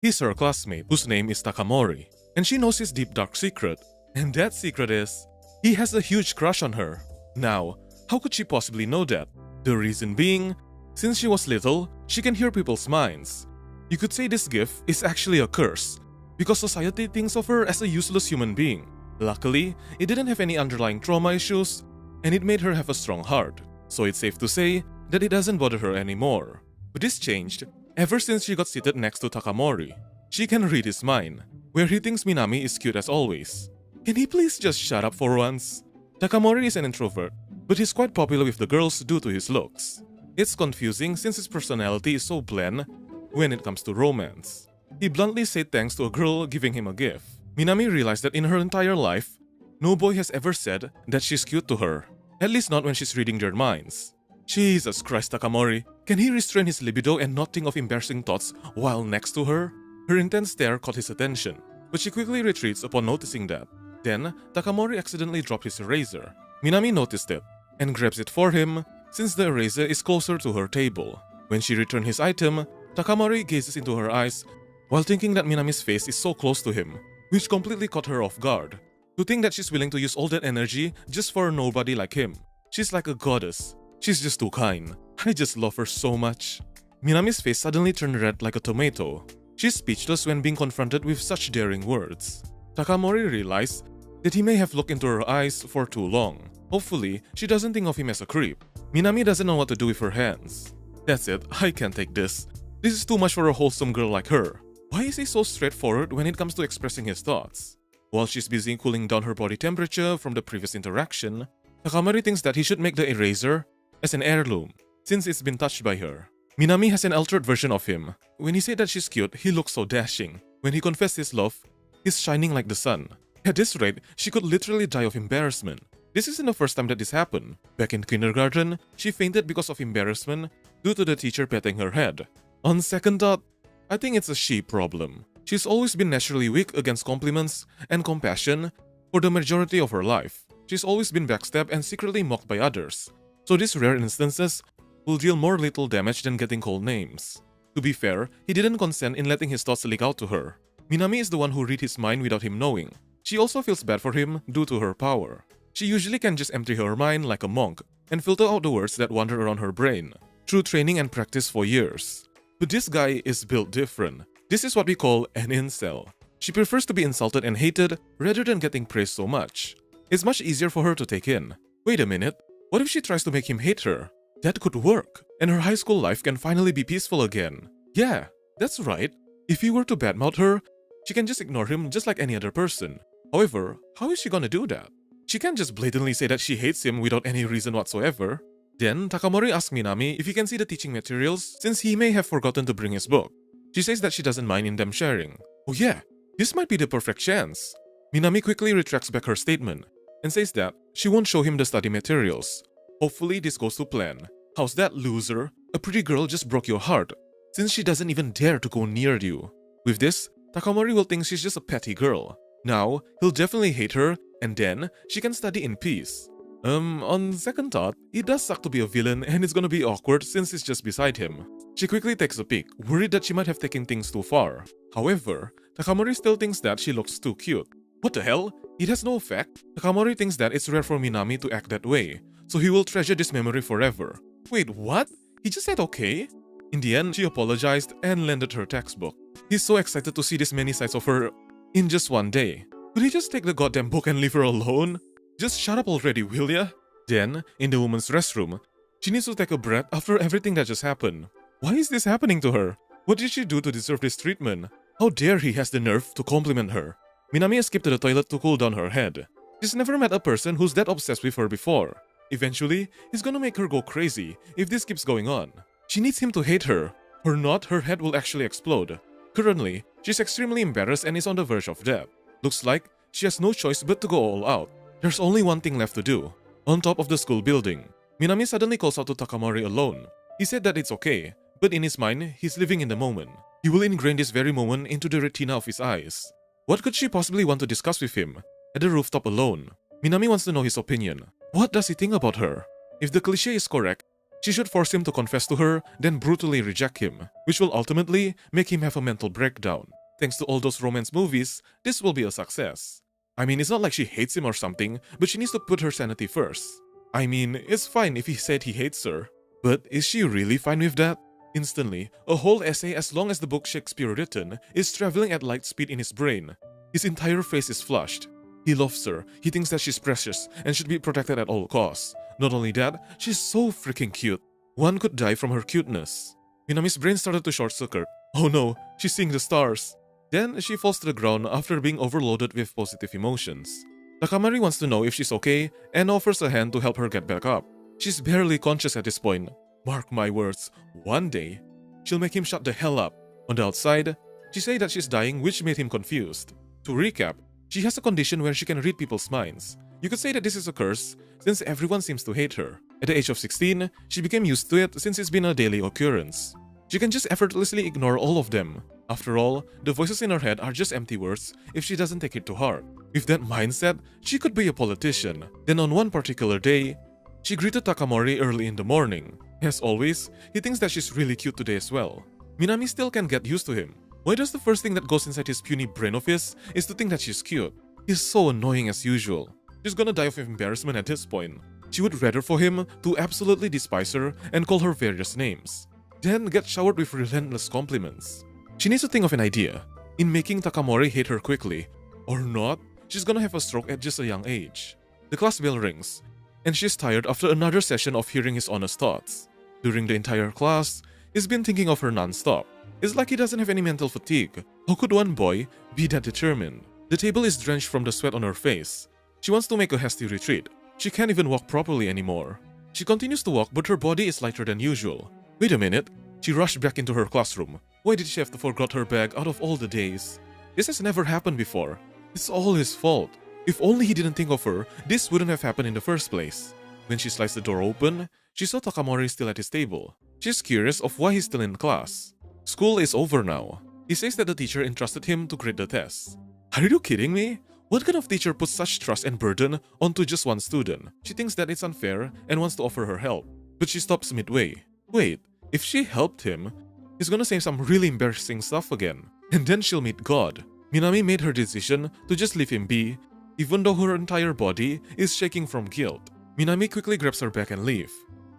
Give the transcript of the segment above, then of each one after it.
He's her classmate, whose name is Takamori, and she knows his deep dark secret. And that secret is, he has a huge crush on her. Now, how could she possibly know that? The reason being, since she was little, she can hear people's minds. You could say this gift is actually a curse, because society thinks of her as a useless human being. Luckily, it didn't have any underlying trauma issues, and it made her have a strong heart. So it's safe to say that it doesn't bother her anymore. But this changed ever since she got seated next to Takamori. She can read his mind, where he thinks Minami is cute as always. Can he please just shut up for once? Takamori is an introvert, but he's quite popular with the girls due to his looks. It's confusing since his personality is so bland when it comes to romance. He bluntly said thanks to a girl giving him a gift. Minami realized that in her entire life, no boy has ever said that she's cute to her. At least not when she's reading their minds. Jesus Christ, Takamori. Can he restrain his libido and not think of embarrassing thoughts while next to her? Her intense stare caught his attention, but she quickly retreats upon noticing that. Then, Takamori accidentally dropped his eraser. Minami noticed it, and grabs it for him, since the eraser is closer to her table. When she returned his item, Takamori gazes into her eyes, while thinking that Minami's face is so close to him, which completely caught her off guard. To think that she's willing to use all that energy just for a nobody like him. She's like a goddess. She's just too kind. I just love her so much. Minami's face suddenly turned red like a tomato. She's speechless when being confronted with such daring words. Takamori realized that he may have looked into her eyes for too long. Hopefully, she doesn't think of him as a creep. Minami doesn't know what to do with her hands. That's it, I can't take this. This is too much for a wholesome girl like her. Why is he so straightforward when it comes to expressing his thoughts? While she's busy cooling down her body temperature from the previous interaction, Takamori thinks that he should make the eraser as an heirloom, since it's been touched by her. Minami has an altered version of him. When he said that she's cute, he looks so dashing. When he confessed his love, he's shining like the sun. At this rate, she could literally die of embarrassment. This isn't the first time that this happened. Back in kindergarten, she fainted because of embarrassment due to the teacher patting her head. On second thought, I think it's a she problem. She's always been naturally weak against compliments and compassion for the majority of her life. She's always been backstabbed and secretly mocked by others. So these rare instances will deal more lethal damage than getting called names. To be fair, he didn't consent in letting his thoughts leak out to her. Minami is the one who read his mind without him knowing. She also feels bad for him due to her power. She usually can just empty her mind like a monk and filter out the words that wander around her brain through training and practice for years. But this guy is built different. This is what we call an incel. She prefers to be insulted and hated rather than getting praised so much. It's much easier for her to take in. Wait a minute, what if she tries to make him hate her? That could work, and her high school life can finally be peaceful again. Yeah, that's right. If he were to badmouth her, she can just ignore him just like any other person. However, how is she gonna do that? She can't just blatantly say that she hates him without any reason whatsoever. Then, Takamori asks Minami if he can see the teaching materials since he may have forgotten to bring his book. She says that she doesn't mind in them sharing. Oh yeah, this might be the perfect chance. Minami quickly retracts back her statement and says that she won't show him the study materials. Hopefully this goes to plan. How's that, loser? A pretty girl just broke your heart, since she doesn't even dare to go near you. With this, Takamori will think she's just a petty girl. Now, he'll definitely hate her, and then she can study in peace. On second thought, it does suck to be a villain and it's gonna be awkward since it's just beside him. She quickly takes a peek, worried that she might have taken things too far. However, Takamori still thinks that she looks too cute. What the hell? It has no effect? Takamori thinks that it's rare for Minami to act that way, so he will treasure this memory forever. Wait, what? He just said okay? In the end, she apologized and lended her textbook. He's so excited to see this many sides of her in just one day. Could he just take the goddamn book and leave her alone? Just shut up already, will ya? Then, in the woman's restroom, she needs to take a breath after everything that just happened. Why is this happening to her? What did she do to deserve this treatment? How dare he has the nerve to compliment her? Minami escaped to the toilet to cool down her head. She's never met a person who's that obsessed with her before. Eventually, he's gonna make her go crazy if this keeps going on. She needs him to hate her, or not, her head will actually explode. Currently, she's extremely embarrassed and is on the verge of death. Looks like she has no choice but to go all out. There's only one thing left to do. On top of the school building, Minami suddenly calls out to Takamori alone. He said that it's okay, but in his mind, he's living in the moment. He will ingrain this very moment into the retina of his eyes. What could she possibly want to discuss with him at the rooftop alone? Minami wants to know his opinion. What does he think about her? If the cliché is correct, She should force him to confess to her, then brutally reject him, which will ultimately make him have a mental breakdown. Thanks to all those romance movies, this will be a success. I mean, it's not like she hates him or something, but she needs to put her sanity first. I mean, it's fine if he said he hates her, but is she really fine with that? Instantly, a whole essay as long as the book Shakespeare written is traveling at light speed in his brain. His entire face is flushed. He loves her, he thinks that she's precious and should be protected at all costs. Not only that, she's so freaking cute. One could die from her cuteness. Minami's brain started to short-circuit. Oh no, she's seeing the stars. Then she falls to the ground after being overloaded with positive emotions. Takamori wants to know if she's okay and offers a hand to help her get back up. She's barely conscious at this point. Mark my words, one day, she'll make him shut the hell up. On the outside, she said that she's dying, which made him confused. To recap, she has a condition where she can read people's minds. You could say that this is a curse, since everyone seems to hate her. At the age of 16, she became used to it since it's been a daily occurrence. She can just effortlessly ignore all of them. After all, the voices in her head are just empty words if she doesn't take it to heart. With that mindset, she could be a politician. Then on one particular day, she greeted Takamori early in the morning. As always, he thinks that she's really cute today as well. Minami still can't get used to him. Why does the first thing that goes inside his puny brain of his is to think that she's cute? He's so annoying as usual. She's gonna die of embarrassment at this point. She would rather for him to absolutely despise her and call her various names, then get showered with relentless compliments. She needs to think of an idea in making Takamori hate her quickly. Or not, she's gonna have a stroke at just a young age. The class bell rings, and she's tired after another session of hearing his honest thoughts. During the entire class, he's been thinking of her non-stop. It's like he doesn't have any mental fatigue. How could one boy be that determined? The table is drenched from the sweat on her face. She wants to make a hasty retreat. She can't even walk properly anymore. She continues to walk, but her body is lighter than usual. Wait a minute. She rushed back into her classroom. Why did she have to forget her bag out of all the days? This has never happened before. It's all his fault. If only he didn't think of her, this wouldn't have happened in the first place. When she sliced the door open, she saw Takamori still at his table. She's curious of why he's still in class. School is over now. He says that the teacher entrusted him to grade the tests. Are you kidding me? What kind of teacher puts such trust and burden onto just one student? She thinks that it's unfair and wants to offer her help. But she stops midway. Wait, if she helped him, he's gonna say some really embarrassing stuff again. And then she'll meet God. Minami made her decision to just leave him be, even though her entire body is shaking from guilt. Minami quickly grabs her bag and leaves,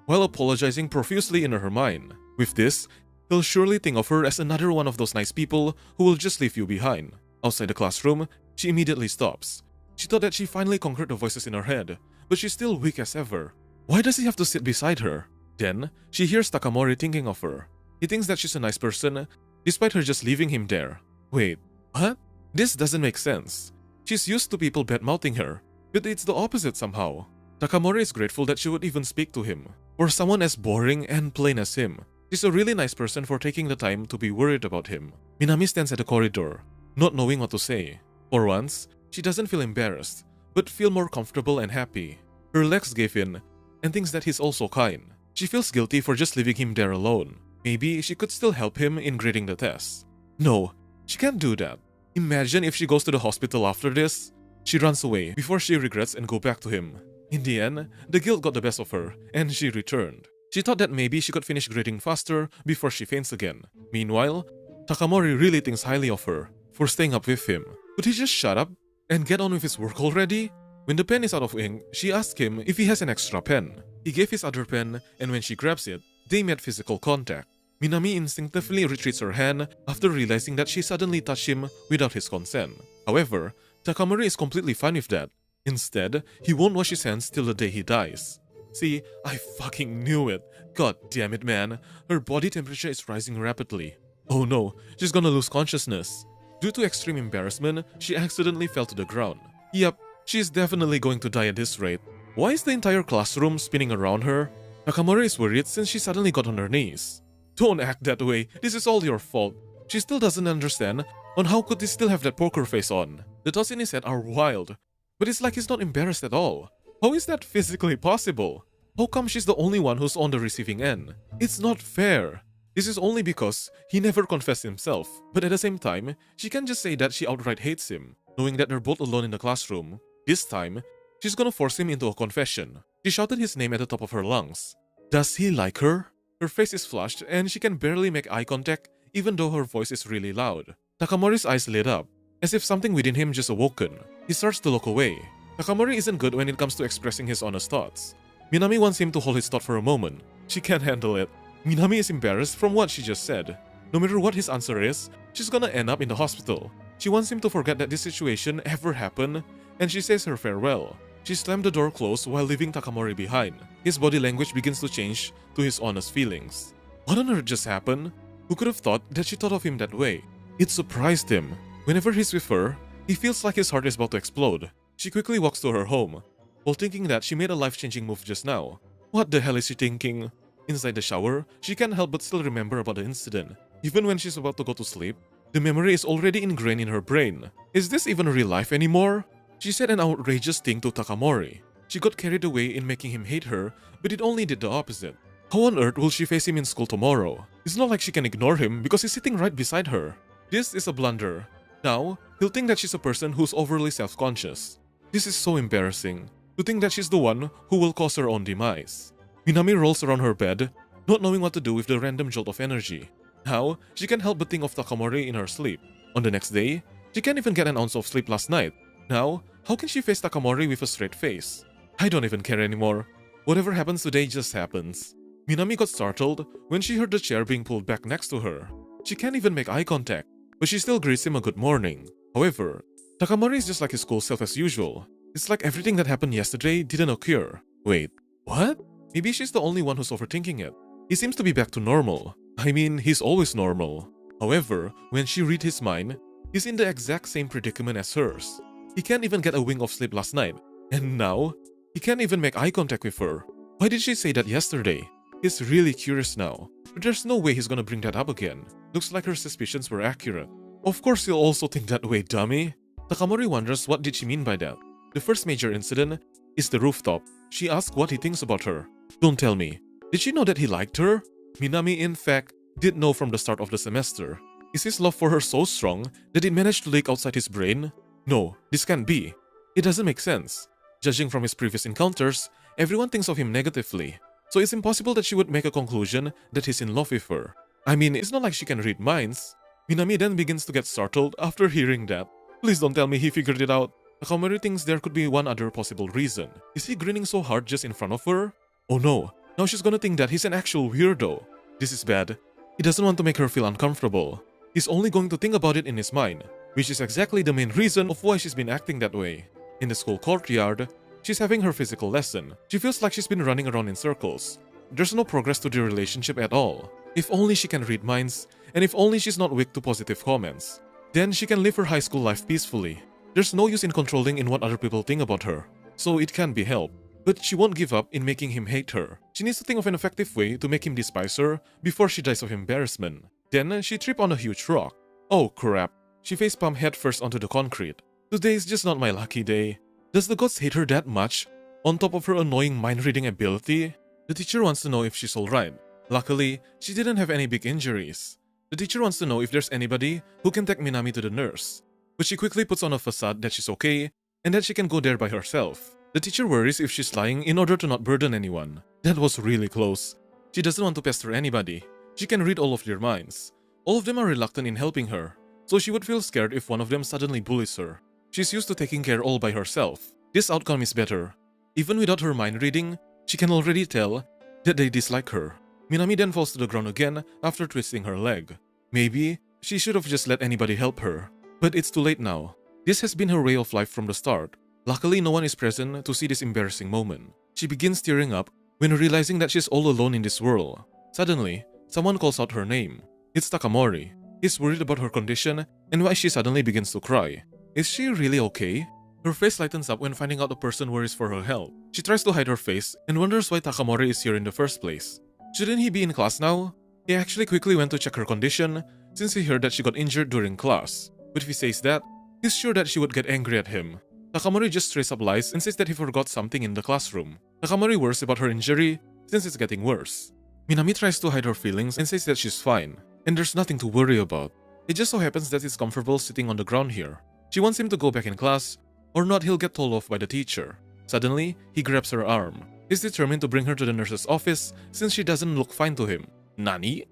while apologizing profusely in her mind. With this, he'll surely think of her as another one of those nice people who will just leave you behind. Outside the classroom, she immediately stops. She thought that she finally conquered the voices in her head, but she's still weak as ever. Why does he have to sit beside her? Then, she hears Takamori thinking of her. He thinks that she's a nice person, despite her just leaving him there. Wait, what? This doesn't make sense. She's used to people bad-mouthing her, but it's the opposite somehow. Takamori is grateful that she would even speak to him. For someone as boring and plain as him, she's a really nice person for taking the time to be worried about him. Minami stands at the corridor, not knowing what to say. For once, she doesn't feel embarrassed, but feel more comfortable and happy. Her legs gave in, and thinks that he's also kind. She feels guilty for just leaving him there alone. Maybe she could still help him in grading the test. No, she can't do that. Imagine if she goes to the hospital after this. She runs away before she regrets and go back to him. In the end, the guilt got the best of her, and she returned. She thought that maybe she could finish grading faster before she faints again. Meanwhile, Takamori really thinks highly of her for staying up with him. Could he just shut up and get on with his work already? When the pen is out of ink, she asks him if he has an extra pen. He gave his other pen, and when she grabs it, they met physical contact. Minami instinctively retreats her hand after realizing that she suddenly touched him without his consent. However, Takamori is completely fine with that. Instead, he won't wash his hands till the day he dies. See, I fucking knew it. God damn it, man. Her body temperature is rising rapidly. Oh no, she's gonna lose consciousness. Due to extreme embarrassment, she accidentally fell to the ground. Yep, she's definitely going to die at this rate. Why is the entire classroom spinning around her? Takamori is worried since she suddenly got on her knees. Don't act that way, this is all your fault. She still doesn't understand on how could he still have that poker face on. The thoughts in his head are wild, but it's like he's not embarrassed at all. How is that physically possible? How come she's the only one who's on the receiving end? It's not fair. This is only because he never confessed himself, but at the same time, she can't just say that she outright hates him, knowing that they're both alone in the classroom. This time, she's gonna force him into a confession. She shouted his name at the top of her lungs. Does he like her? Her face is flushed and she can barely make eye contact even though her voice is really loud. Takamori's eyes lit up, as if something within him just awoken. He starts to look away. Takamori isn't good when it comes to expressing his honest thoughts. Minami wants him to hold his thought for a moment. She can't handle it. Minami is embarrassed from what she just said. No matter what his answer is, she's gonna end up in the hospital. She wants him to forget that this situation ever happened, and she says her farewell. She slammed the door closed while leaving Takamori behind. His body language begins to change to his honest feelings. What on earth just happened? Who could have thought that she thought of him that way? It surprised him. Whenever he's with her, he feels like his heart is about to explode. She quickly walks to her home, while thinking that she made a life-changing move just now. What the hell is she thinking? Inside the shower, she can't help but still remember about the incident. Even when she's about to go to sleep, the memory is already ingrained in her brain. Is this even real life anymore? She said an outrageous thing to Takamori. She got carried away in making him hate her, but it only did the opposite. How on earth will she face him in school tomorrow? It's not like she can ignore him because he's sitting right beside her. This is a blunder. Now, he'll think that she's a person who's overly self-conscious. This is so embarrassing, to think that she's the one who will cause her own demise. Minami rolls around her bed, not knowing what to do with the random jolt of energy. Now, she can't help but think of Takamori in her sleep. On the next day, she can't even get an ounce of sleep last night. Now, how can she face Takamori with a straight face? I don't even care anymore. Whatever happens today just happens. Minami got startled when she heard the chair being pulled back next to her. She can't even make eye contact, but she still greets him a good morning. However, Takamori is just like his cool self as usual. It's like everything that happened yesterday didn't occur. Wait, what? Maybe she's the only one who's overthinking it. He seems to be back to normal. I mean, he's always normal. However, when she read his mind, he's in the exact same predicament as hers. He can't even get a wink of sleep last night, and now, he can't even make eye contact with her. Why did she say that yesterday? He's really curious now, but there's no way he's gonna bring that up again. Looks like her suspicions were accurate. Of course you'll also think that way, dummy. Takamori wonders what did she mean by that. The first major incident is the rooftop. She asks what he thinks about her. Don't tell me. Did she know that he liked her? Minami, in fact, did know from the start of the semester. Is his love for her so strong that it managed to leak outside his brain? No, this can't be. It doesn't make sense. Judging from his previous encounters, everyone thinks of him negatively. So it's impossible that she would make a conclusion that he's in love with her. I mean, it's not like she can read minds. Minami then begins to get startled after hearing that. Please don't tell me he figured it out. Takamori thinks there could be one other possible reason. Is he grinning so hard just in front of her? Oh no, now she's gonna think that he's an actual weirdo. This is bad. He doesn't want to make her feel uncomfortable. He's only going to think about it in his mind, which is exactly the main reason of why she's been acting that way. In the school courtyard, she's having her physical lesson. She feels like she's been running around in circles. There's no progress to the relationship at all. If only she can read minds, and if only she's not weak to positive comments, then she can live her high school life peacefully. There's no use in controlling in what other people think about her, so it can be helped. But she won't give up in making him hate her. She needs to think of an effective way to make him despise her before she dies of embarrassment. Then she tripped on a huge rock. Oh crap. She facepalmed headfirst onto the concrete. Today is just not my lucky day. Does the gods hate her that much? On top of her annoying mind-reading ability? The teacher wants to know if she's alright. Luckily, she didn't have any big injuries. The teacher wants to know if there's anybody who can take Minami to the nurse. But she quickly puts on a facade that she's okay and that she can go there by herself. The teacher worries if she's lying in order to not burden anyone. That was really close. She doesn't want to pester anybody. She can read all of their minds. All of them are reluctant in helping her, so she would feel scared if one of them suddenly bullies her. She's used to taking care all by herself. This outcome is better. Even without her mind reading, she can already tell that they dislike her. Minami then falls to the ground again after twisting her leg. Maybe she should have just let anybody help her. But it's too late now. This has been her way of life from the start. Luckily, no one is present to see this embarrassing moment. She begins tearing up when realizing that she's all alone in this world. Suddenly, someone calls out her name. It's Takamori. He's worried about her condition and why she suddenly begins to cry. Is she really okay? Her face lightens up when finding out the person worries for her health. She tries to hide her face and wonders why Takamori is here in the first place. Shouldn't he be in class now? He actually quickly went to check her condition since he heard that she got injured during class. But if he says that, he's sure that she would get angry at him. Takamori just straight up lies and says that he forgot something in the classroom. Takamori worries about her injury since it's getting worse. Minami tries to hide her feelings and says that she's fine, and there's nothing to worry about. It just so happens that he's comfortable sitting on the ground here. She wants him to go back in class, or not he'll get told off by the teacher. Suddenly, he grabs her arm. He's determined to bring her to the nurse's office since she doesn't look fine to him. Nani?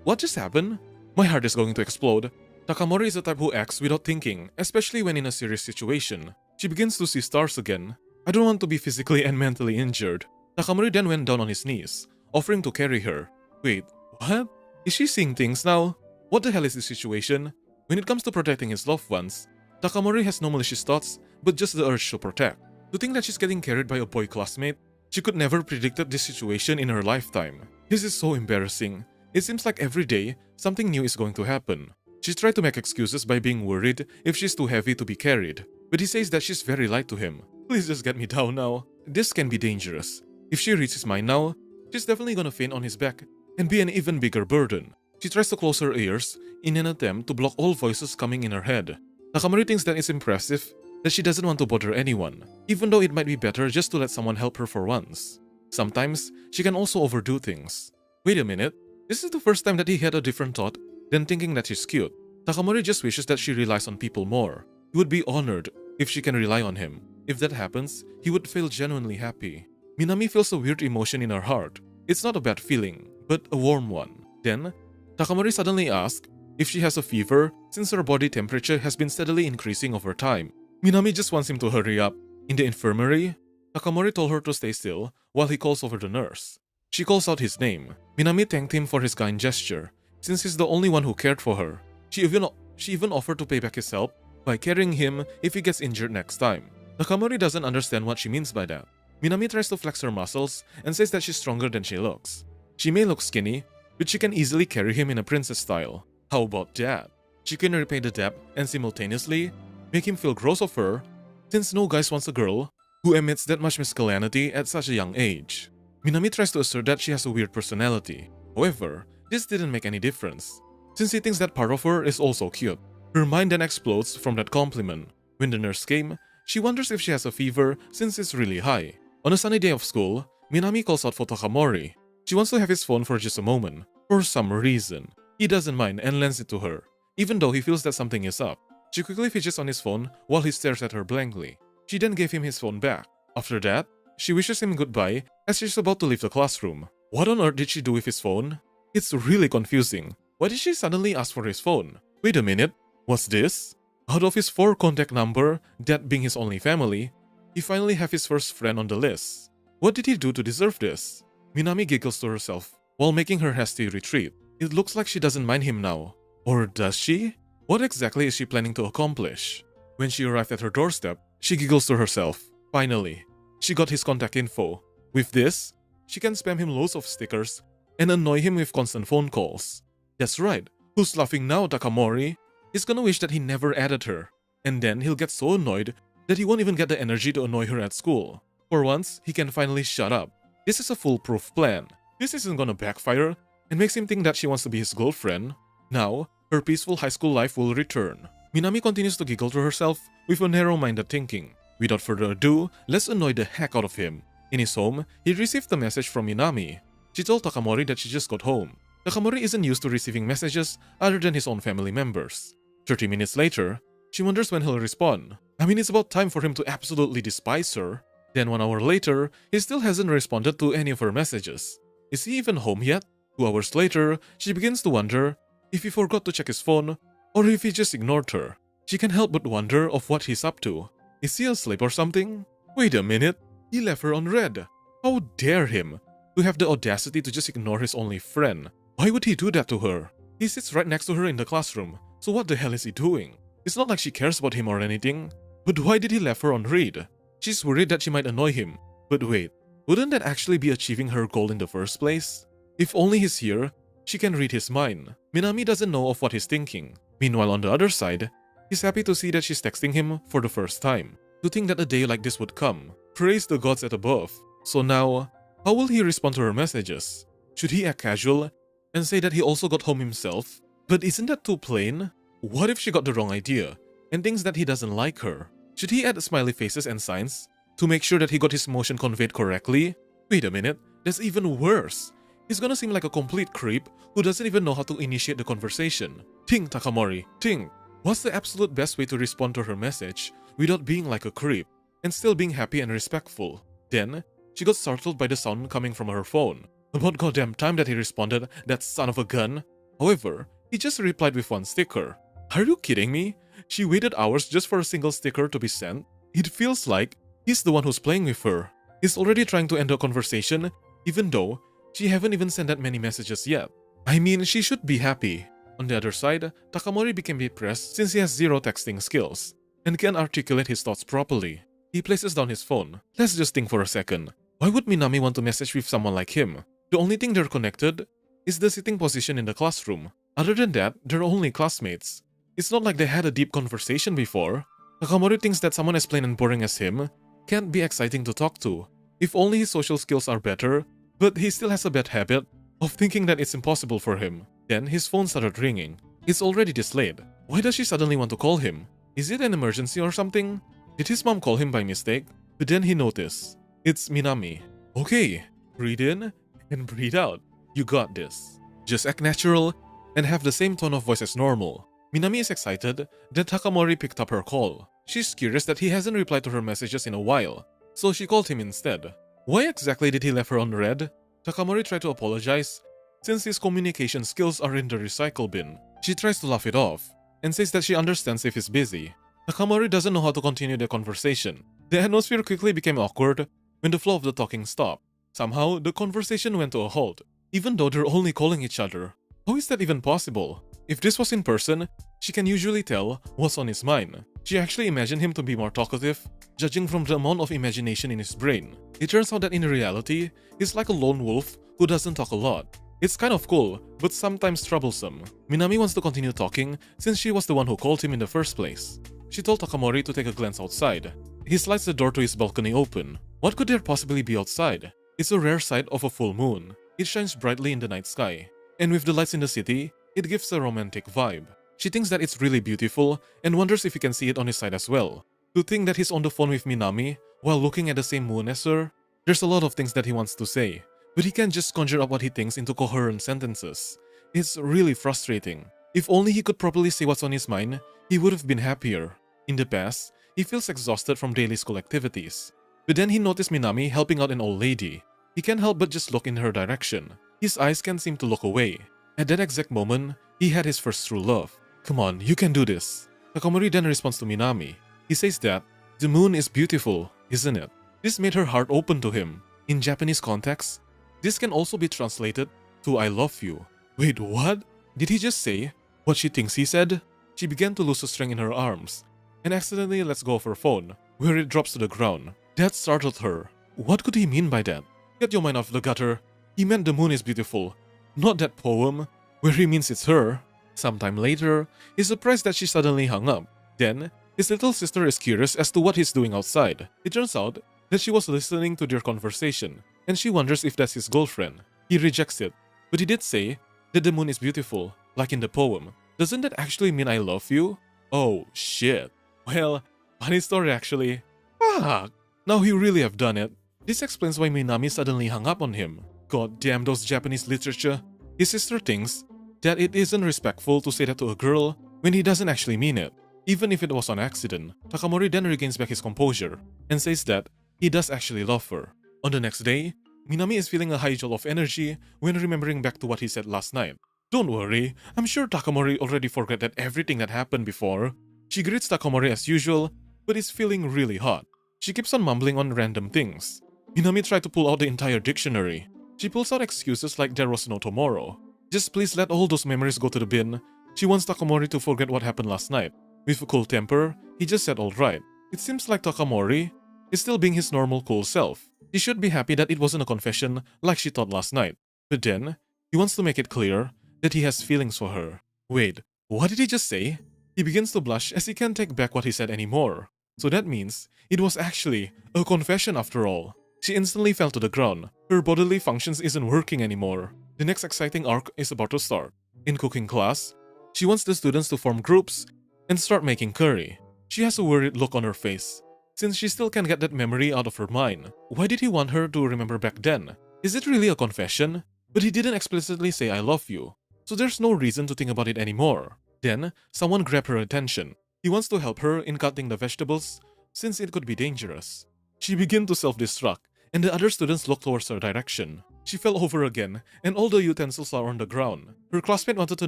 What just happened? My heart is going to explode. Takamori is the type who acts without thinking, especially when in a serious situation. She begins to see stars again. I don't want to be physically and mentally injured. Takamori then went down on his knees, offering to carry her. Wait, what? Is she seeing things now? What the hell is this situation? When it comes to protecting his loved ones, Takamori has no malicious thoughts, but just the urge to protect. To think that she's getting carried by a boy classmate, she could never predicted this situation in her lifetime. This is so embarrassing. It seems like every day, something new is going to happen. She tried to make excuses by being worried if she's too heavy to be carried, but he says that she's very light to him. Please just get me down now. This can be dangerous. If she reads his mind now, she's definitely gonna faint on his back and be an even bigger burden. She tries to close her ears in an attempt to block all voices coming in her head. Takamori thinks that it's impressive that she doesn't want to bother anyone, even though it might be better just to let someone help her for once. Sometimes, she can also overdo things. Wait a minute, this is the first time that he had a different thought than thinking that she's cute. Takamori just wishes that she relies on people more. He would be honored if she can rely on him. If that happens, he would feel genuinely happy. Minami feels a weird emotion in her heart. It's not a bad feeling, but a warm one. Then, Takamori suddenly asks if she has a fever since her body temperature has been steadily increasing over time. Minami just wants him to hurry up. In the infirmary, Takamori told her to stay still while he calls over the nurse. She calls out his name. Minami thanked him for his kind gesture, since he's the only one who cared for her. She even offered to pay back his help by carrying him if he gets injured next time. Takamori doesn't understand what she means by that. Minami tries to flex her muscles and says that she's stronger than she looks. She may look skinny, but she can easily carry him in a princess style. How about that? She can repay the debt and simultaneously make him feel gross of her, since no guy wants a girl who emits that much masculinity at such a young age. Minami tries to assert that she has a weird personality. However, this didn't make any difference, since he thinks that part of her is also cute. Her mind then explodes from that compliment. When the nurse came, she wonders if she has a fever since it's really high. On a sunny day of school, Minami calls out for Takamori. She wants to have his phone for just a moment. For some reason, he doesn't mind and lends it to her, even though he feels that something is up. She quickly fidgets on his phone while he stares at her blankly. She then gave him his phone back. After that, she wishes him goodbye as she's about to leave the classroom. What on earth did she do with his phone? It's really confusing. Why did she suddenly ask for his phone? Wait a minute, what's this? Out of his 4 contact number, that being his only family, he finally have his first friend on the list. What did he do to deserve this? Minami giggles to herself while making her hasty retreat. It looks like she doesn't mind him now. Or does she? What exactly is she planning to accomplish? When she arrived at her doorstep, she giggles to herself. Finally, she got his contact info. With this, she can spam him loads of stickers and annoy him with constant phone calls. That's right, who's laughing now, Takamori? He's gonna wish that he never added her, and then he'll get so annoyed that he won't even get the energy to annoy her at school. For once, he can finally shut up. This is a foolproof plan. This isn't gonna backfire and makes him think that she wants to be his girlfriend. Now, her peaceful high school life will return. Minami continues to giggle to herself with a narrow-minded thinking. Without further ado, let's annoy the heck out of him. In his home, he received a message from Minami. She told Takamori that she just got home. Takamori isn't used to receiving messages other than his own family members. 30 minutes later, she wonders when he'll respond. I mean, it's about time for him to absolutely despise her. Then 1 hour later, he still hasn't responded to any of her messages. Is he even home yet? 2 hours later, she begins to wonder if he forgot to check his phone or if he just ignored her. She can't help but wonder of what he's up to. Is he asleep or something? Wait a minute, he left her on red. How dare him to have the audacity to just ignore his only friend? Why would he do that to her? He sits right next to her in the classroom, so what the hell is he doing? It's not like she cares about him or anything. But why did he leave her on read? She's worried that she might annoy him. But wait, wouldn't that actually be achieving her goal in the first place? If only he's here, she can read his mind. Minami doesn't know of what he's thinking. Meanwhile, on the other side, he's happy to see that she's texting him for the first time. To think that a day like this would come. Praise the gods at above. So now, how will he respond to her messages? Should he act casual and say that he also got home himself? But isn't that too plain? What if she got the wrong idea and thinks that he doesn't like her? Should he add smiley faces and signs to make sure that he got his emotion conveyed correctly? Wait a minute, that's even worse. He's gonna seem like a complete creep who doesn't even know how to initiate the conversation. Think, Takamori, think. What's the absolute best way to respond to her message without being like a creep and still being happy and respectful? Then, she got startled by the sound coming from her phone. About goddamn time that he responded, that son of a gun. However, he just replied with one sticker. Are you kidding me? She waited hours just for a single sticker to be sent? It feels like he's the one who's playing with her. He's already trying to end the conversation, even though she haven't even sent that many messages yet. I mean, she should be happy. On the other side, Takamori became depressed since he has zero texting skills and can't articulate his thoughts properly. He places down his phone. Let's just think for a second. Why would Minami want to message with someone like him? The only thing they're connected is the sitting position in the classroom. Other than that, they're only classmates. It's not like they had a deep conversation before. Takamori thinks that someone as plain and boring as him can't be exciting to talk to. If only his social skills are better, but he still has a bad habit of thinking that it's impossible for him. Then his phone started ringing. It's already this late. Why does she suddenly want to call him? Is it an emergency or something? Did his mom call him by mistake? But then he noticed. It's Minami. Okay, breathe in and breathe out. You got this. Just act natural and have the same tone of voice as normal. Minami is excited that Takamori picked up her call. She's curious that he hasn't replied to her messages in a while, so she called him instead. Why exactly did he leave her on red? Takamori tried to apologize, since his communication skills are in the recycle bin. She tries to laugh it off, and says that she understands if he's busy. Takamori doesn't know how to continue the conversation. The atmosphere quickly became awkward when the flow of the talking stopped. Somehow, the conversation went to a halt, even though they're only calling each other. How is that even possible? If this was in person, she can usually tell what's on his mind. She actually imagined him to be more talkative, judging from the amount of imagination in his brain. It turns out that in reality, he's like a lone wolf who doesn't talk a lot. It's kind of cool, but sometimes troublesome. Minami wants to continue talking since she was the one who called him in the first place. She told Takamori to take a glance outside. He slides the door to his balcony open. What could there possibly be outside? It's a rare sight of a full moon. It shines brightly in the night sky. And with the lights in the city, it gives a romantic vibe. She thinks that it's really beautiful and wonders if he can see it on his side as well. To think that he's on the phone with Minami while looking at the same moon as her, there's a lot of things that he wants to say, but he can't just conjure up what he thinks into coherent sentences. It's really frustrating. If only he could properly say what's on his mind, he would have been happier. In the past, he feels exhausted from daily school activities. But then he noticed Minami helping out an old lady. He can't help but just look in her direction. His eyes can't seem to look away. At that exact moment, he had his first true love. Come on, you can do this. Takamori then responds to Minami. He says that, the moon is beautiful, isn't it? This made her heart open to him. In Japanese context, this can also be translated to I love you. Wait, what? Did he just say what she thinks he said? She began to lose her strength in her arms, and accidentally lets go of her phone, where it drops to the ground. That startled her. What could he mean by that? Get your mind off the gutter. He meant the moon is beautiful, not that poem, where he means it's her. Sometime later, he's surprised that she suddenly hung up. Then, his little sister is curious as to what he's doing outside. It turns out that she was listening to their conversation, and she wonders if that's his girlfriend. He rejects it, but he did say that the moon is beautiful, like in the poem. Doesn't that actually mean I love you? Oh, shit. Well, funny story actually. Fuck! Now he really have done it. This explains why Minami suddenly hung up on him. God damn those Japanese literature. His sister thinks that it isn't respectful to say that to a girl when he doesn't actually mean it, even if it was on accident. Takamori then regains back his composure and says that he does actually love her. On the next day, Minami is feeling a high jolt of energy when remembering back to what he said last night. Don't worry, I'm sure Takamori already forgot that everything that happened before. She greets Takamori as usual, but is feeling really hot. She keeps on mumbling on random things. Minami tried to pull out the entire dictionary. She pulls out excuses like there was no tomorrow. Just please let all those memories go to the bin. She wants Takamori to forget what happened last night. With a cool temper, he just said alright. It seems like Takamori is still being his normal cool self. He should be happy that it wasn't a confession like she thought last night. But then, he wants to make it clear that he has feelings for her. Wait, what did he just say? He begins to blush as he can't take back what he said anymore. So that means it was actually a confession after all. She instantly fell to the ground. Her bodily functions isn't working anymore. The next exciting arc is about to start. In cooking class, she wants the students to form groups and start making curry. She has a worried look on her face, since she still can't get that memory out of her mind. Why did he want her to remember back then? Is it really a confession? But he didn't explicitly say I love you, so there's no reason to think about it anymore. Then, someone grabbed her attention. He wants to help her in cutting the vegetables, since it could be dangerous. She begins to self-destruct and the other students look towards her direction. She fell over again, and all the utensils are on the ground. Her classmate wanted to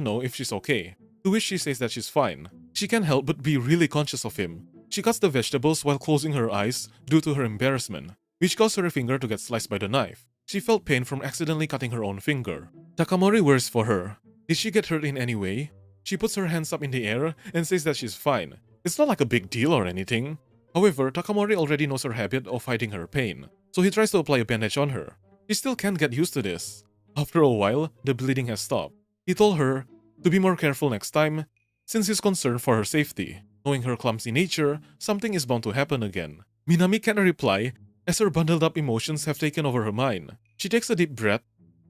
know if she's okay, to which she says that she's fine. She can't help but be really conscious of him. She cuts the vegetables while closing her eyes due to her embarrassment, which caused her finger to get sliced by the knife. She felt pain from accidentally cutting her own finger. Takamori worries for her. Did she get hurt in any way? She puts her hands up in the air and says that she's fine. It's not like a big deal or anything. However, Takamori already knows her habit of hiding her pain, so he tries to apply a bandage on her. She still can't get used to this. After a while, the bleeding has stopped. He told her to be more careful next time, since he's concerned for her safety. Knowing her clumsy nature, something is bound to happen again. Minami can't reply, as her bundled up emotions have taken over her mind. She takes a deep breath,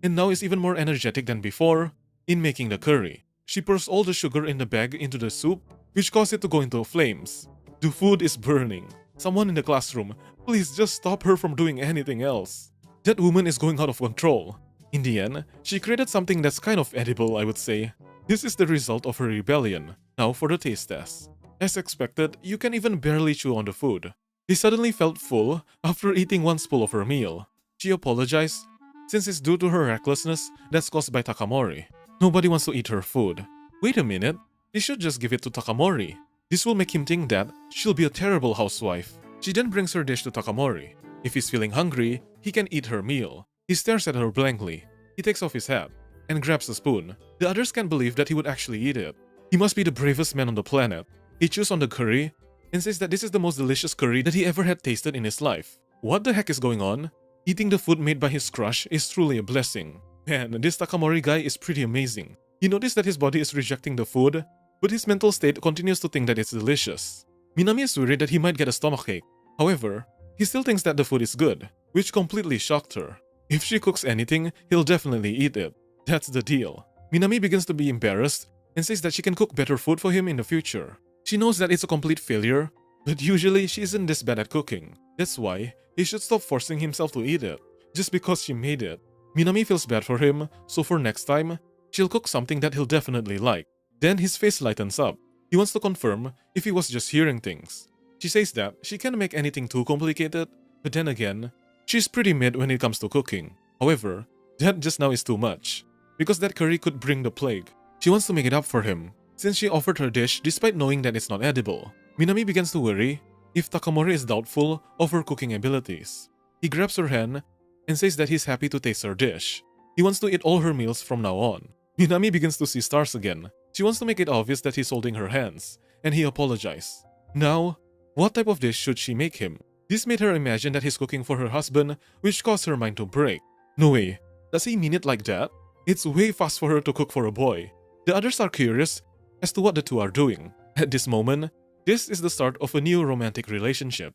and now is even more energetic than before in making the curry. She pours all the sugar in the bag into the soup, which caused it to go into flames. The food is burning. Someone in the classroom, please just stop her from doing anything else. That woman is going out of control. In the end, she created something that's kind of edible, I would say. This is the result of her rebellion. Now for the taste test. As expected, you can even barely chew on the food. He suddenly felt full after eating one spoon of her meal. She apologized, since it's due to her recklessness that's caused by Takamori. Nobody wants to eat her food. Wait a minute, she should just give it to Takamori. This will make him think that she'll be a terrible housewife. She then brings her dish to Takamori. If he's feeling hungry, he can eat her meal. He stares at her blankly. He takes off his hat and grabs a spoon. The others can't believe that he would actually eat it. He must be the bravest man on the planet. He chews on the curry and says that this is the most delicious curry that he ever had tasted in his life. What the heck is going on? Eating the food made by his crush is truly a blessing. Man, this Takamori guy is pretty amazing. He noticed that his body is rejecting the food, but his mental state continues to think that it's delicious. Minami is worried that he might get a stomachache. However, he still thinks that the food is good, which completely shocked her. If she cooks anything, he'll definitely eat it. That's the deal. Minami begins to be embarrassed and says that she can cook better food for him in the future. She knows that it's a complete failure, but usually she isn't this bad at cooking. That's why he should stop forcing himself to eat it, just because she made it. Minami feels bad for him, so for next time, she'll cook something that he'll definitely like. Then his face lightens up. He wants to confirm if he was just hearing things. She says that she can't make anything too complicated, but then again, she's pretty mid when it comes to cooking. However, that just now is too much, because that curry could bring the plague. She wants to make it up for him, since she offered her dish despite knowing that it's not edible. Minami begins to worry if Takamori is doubtful of her cooking abilities. He grabs her hand and says that he's happy to taste her dish. He wants to eat all her meals from now on. Minami begins to see stars again. She wants to make it obvious that he's holding her hands, and he apologizes. Now, what type of dish should she make him? This made her imagine that he's cooking for her husband, which caused her mind to break. No way, does he mean it like that? It's way fast for her to cook for a boy. The others are curious as to what the two are doing. At this moment, this is the start of a new romantic relationship.